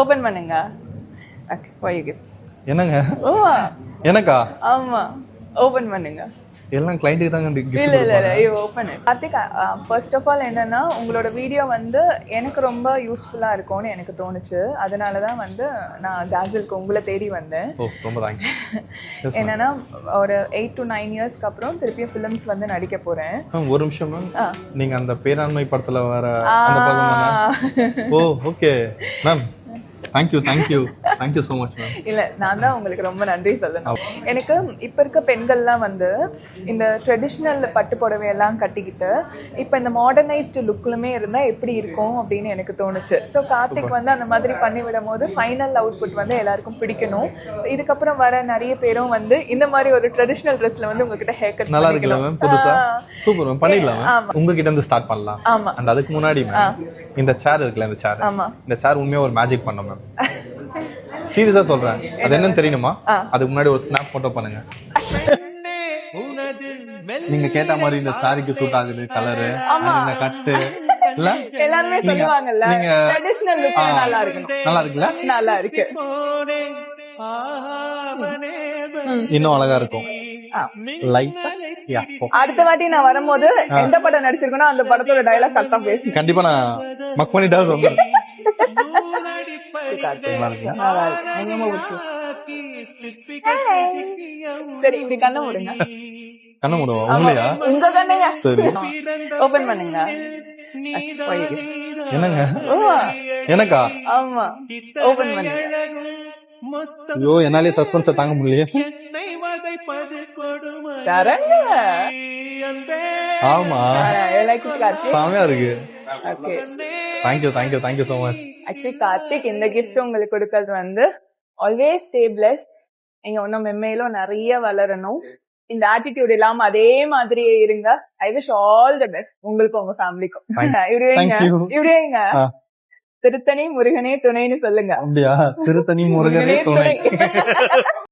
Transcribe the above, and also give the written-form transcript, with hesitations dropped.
Open பண்ணுங்க. Okay, for you gift. என்னங்க ஓ எனக்கா? ஆமா, ஓபன் பண்ணுங்க. எல்லாம் கிளைண்ட்டுக்கு தாங்க இல்ல gift இல்ல இல்ல, கொடுப்பாங்க. You open it. Karthik, first of all என்னன்னா, உங்களோட வீடியோ வந்து எனக்கு ரொம்ப யூஸ்ஃபுல்லா இருக்கும்னு எனக்கு தோணுச்சு. அதனால தான் வந்து நான் ஜாசிலுக்கு உங்களை தேடி வந்தேன். ஓ ரொம்ப தேங்க்ஸ். என்னன்னா, ஒரு 8 to 9 இயர்ஸ்க்கு அப்புறம் திருப்பியும் ஃபிலிம்ஸ் வந்து நடிக்க போறேன். மேம் ஒரு நிமிஷம் மேம். நீங்க அந்த பேராண்மை படத்துல வர அந்த படம் தானே? Oh okay ma'am. Thank you so much ma'am. இல்ல, நான் தான் உங்களுக்கு ரொம்ப நன்றி சொல்லணும். எனக்கு இப்ப இருக்க பெண்கள்லாம் வந்து இந்த ட்ரெடிஷ்னல் பட்டு புடவையெல்லாம் கட்டிக்கிட்டு இப்ப இந்த மாடர்னைஸ்டு லுக்லுமே இருந்தா எப்படி இருக்கும் அப்படின்னு எனக்கு தோணுச்சு. ஸோ கார்த்திக் வந்து அந்த மாதிரி பண்ணி விடும் போது ஃபைனல் அவுட்புட் வந்து எல்லாருக்கும் பிடிக்கணும். இதுக்கப்புறம் வர நிறைய பேரும் வந்து இந்த மாதிரி ஒரு ட்ரெடிஷ்னல் ட்ரெஸ்ல வந்து உங்ககிட்ட ஹேர் கட் நல்லா இருக்குல்ல மேம்? புதுசா சூப்பர் மேம். பண்ணிடலாம் மேம். உங்ககிட்ட இருந்து ஸ்டார்ட் பண்ணலாம். ஆமா. அண்ட் அதுக்கு முன்னாடி மேம் இந்த சேர் இருக்குல்ல, இந்த சேர், ஆமா, இந்த சேர் உண்மையா ஒரு மேஜிக் பண்ணோம் மேம். சீரியஸா சொல்றேன். அது என்னன்னு தெரியுமா? அதுக்கு முன்னாடி ஒரு ஸ்னாப் போட்டோ பண்ணுங்க. நீங்க கேட்ட மாதிரி இந்த சாரிக்கு சூட் ஆகுது கலரு, அந்த கட்டு இல்ல எல்லாருமே சொல்லுவாங்கல்ல, ட்ரெடிஷ்னல் லுக் நல்லா இருக்கு. நல்லா இருக்குல்ல? நல்லா இருக்கு. இன்னும் அழகா இருக்கும். லைட்டா அடுத்த வாட்டி நான் வரும்போது எந்த படம் நடிச்சிருக்கணும் அந்த படத்தோட டயலாக் கரெக்டா பேசு. கண்டிப்பா நான் மக் பண்ணிட்டா சொல்றேன். சரி, இப்படி கண்ணை மூடுங்க. கண்ண மூடுவோம். உங்களையா? உங்க கண்ணையா? சரி ஓபன் பண்ணுங்க. என்னங்க எனக்கா? ஆமா, ஓபன் பண்ணுங்க. ஐயோ, என்னாலே சஸ்பென்ஸ தாங்க முடியலையே. தரங்க. ஆமா, செமையா இருக்கு. Okay, thank you so much. Actually Karthik இந்த கிஃப்ட் உங்களுக்கு கொடுக்கறது வந்து ஆல்வேஸ் ஸ்டே பிளெஸ்ட். நீங்க இன்னும் மென்மேலும் நிறைய வளரணும். இந்த ஆட்டிடியூட் இல்லாம அதே மாதிரியே இருங்க. I wish all the best உங்களுக்கும் உங்க ஃபேமிலிக்கும். இப்படிங்க திருத்தணி முருகனே துணைன்னு சொல்லுங்க. அப்படியா? திருத்தணி முருகனே துணை.